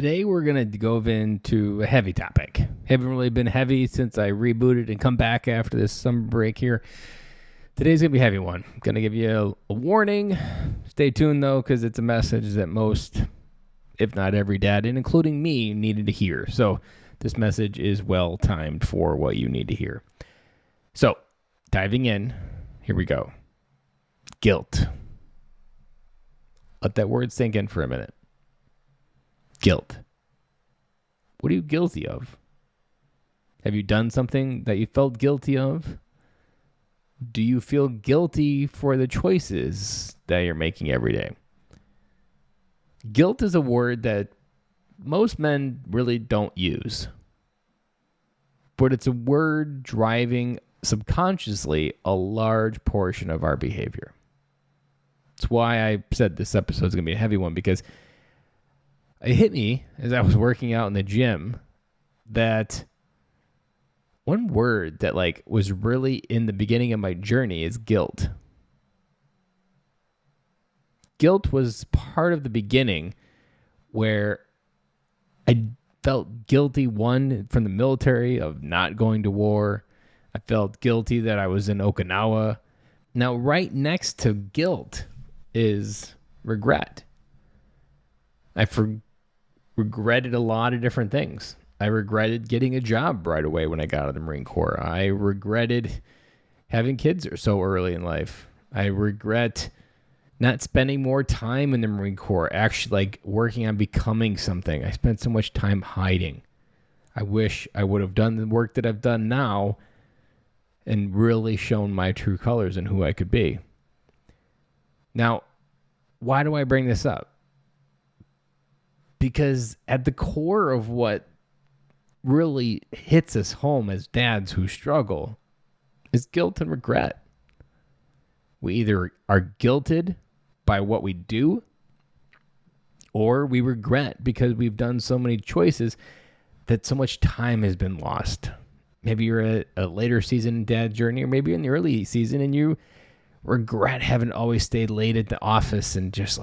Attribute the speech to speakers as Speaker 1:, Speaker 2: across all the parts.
Speaker 1: Today we're going to go into a heavy topic. Haven't really been heavy since I rebooted and come back after this summer break here. Today's going to be a heavy one. I'm going to give you a warning. Stay tuned, though, because it's a message that most, if not every dad, and including me, needed to hear. So this message is well-timed for what you need to hear. So, diving in, here we go. Guilt. Let that word sink in for a minute. Guilt. What are you guilty of? Have you done something that you felt guilty of? Do you feel guilty for the choices that you're making every day? Guilt is a word that most men really don't use. But it's a word driving subconsciously a large portion of our behavior. That's why I said this episode is going to be a heavy one, because it hit me as I was working out in the gym that one word that was really in the beginning of my journey is guilt. Guilt was part of the beginning where I felt guilty, one, from the military of not going to war. I felt guilty that I was in Okinawa. Now, right next to guilt is regret. I regretted a lot of different things. I regretted getting a job right away when I got out of the Marine Corps. I regretted having kids so early in life. I regret not spending more time in the Marine Corps, actually working on becoming something. I spent so much time hiding. I wish I would have done the work that I've done now and really shown my true colors and who I could be. Now, why do I bring this up? Because at the core of what really hits us home as dads who struggle is guilt and regret. We either are guilted by what we do, or we regret because we've done so many choices that so much time has been lost. Maybe you're at a later season dad journey, or maybe you're in the early season and you regret having always stayed late at the office and just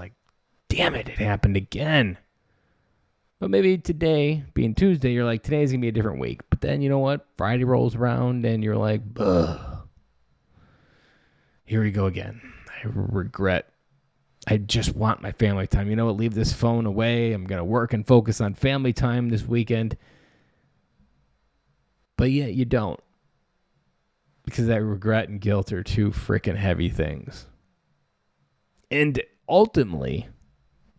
Speaker 1: damn it happened again. But maybe today, being Tuesday, you're like, today's going to be a different week. But then, you know what? Friday rolls around and you're like, ugh. Here we go again. I regret. I just want my family time. You know what? Leave this phone away. I'm going to work and focus on family time this weekend. But yet you don't. Because that regret and guilt are two freaking heavy things. And ultimately,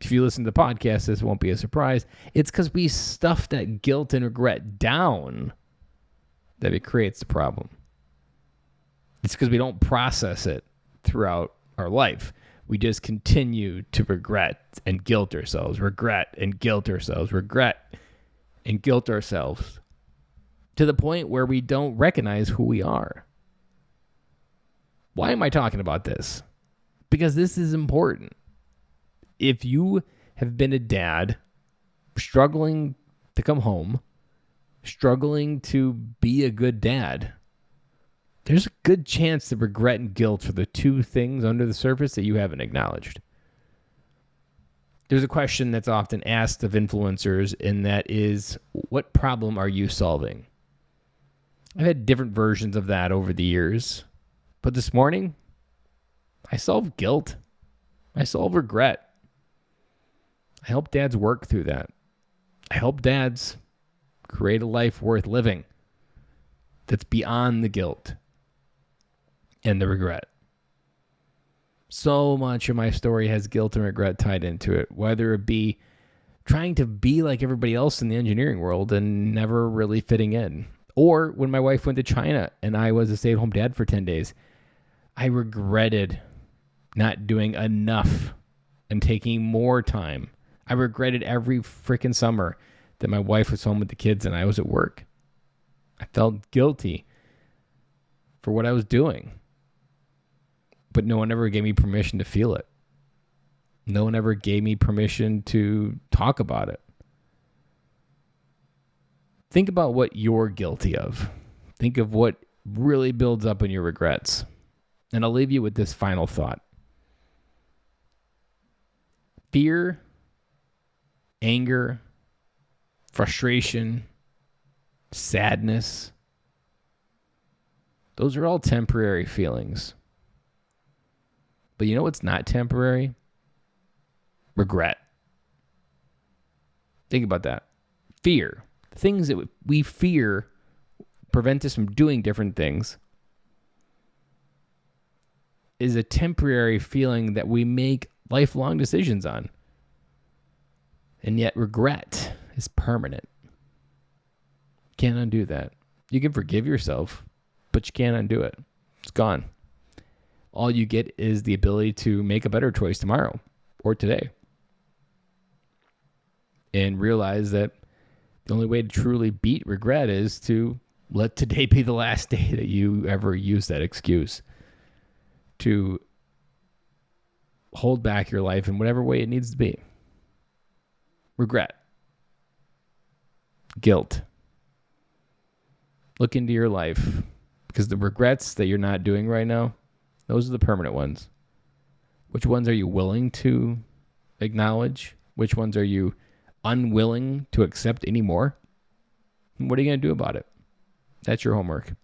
Speaker 1: if you listen to the podcast, this won't be a surprise. It's because we stuff that guilt and regret down that it creates the problem. It's because we don't process it throughout our life. We just continue to regret and guilt ourselves, regret and guilt ourselves, regret and guilt ourselves, to the point where we don't recognize who we are. Why am I talking about this? Because this is important. If you have been a dad struggling to come home, struggling to be a good dad, there's a good chance that regret and guilt are the two things under the surface that you haven't acknowledged. There's a question that's often asked of influencers, and that is, what problem are you solving? I've had different versions of that over the years, but this morning, I solve guilt. I solve regret. I help dads work through that. I help dads create a life worth living that's beyond the guilt and the regret. So much of my story has guilt and regret tied into it, whether it be trying to be like everybody else in the engineering world and never really fitting in, or when my wife went to China and I was a stay-at-home dad for 10 days, I regretted not doing enough and taking more time. I regretted every freaking summer that my wife was home with the kids and I was at work. I felt guilty for what I was doing. But no one ever gave me permission to feel it. No one ever gave me permission to talk about it. Think about what you're guilty of. Think of what really builds up in your regrets. And I'll leave you with this final thought. Fear, anger, frustration, sadness. Those are all temporary feelings. But you know what's not temporary? Regret. Think about that. Fear. Things that we fear prevent us from doing different things is a temporary feeling that we make lifelong decisions on. And yet regret is permanent. Can't undo that. You can forgive yourself, but you can't undo it. It's gone. All you get is the ability to make a better choice tomorrow or today. And realize that the only way to truly beat regret is to let today be the last day that you ever use that excuse to hold back your life in whatever way it needs to be. Regret. Guilt. Look into your life, because the regrets that you're not doing right now, those are the permanent ones. Which ones are you willing to acknowledge? Which ones are you unwilling to accept anymore? And what are you going to do about it? That's your homework.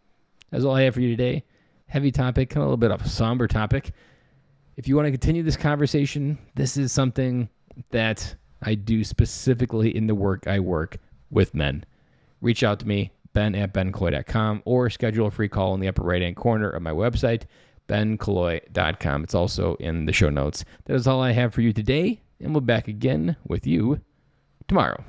Speaker 1: That's all I have for you today. Heavy topic, kind of a little bit of a somber topic. If you want to continue this conversation, this is something that I do specifically in the work I work with men. Reach out to me, ben@benkaloy.com, or schedule a free call in the upper right-hand corner of my website, benkaloy.com. It's also in the show notes. That is all I have for you today, and we'll be back again with you tomorrow.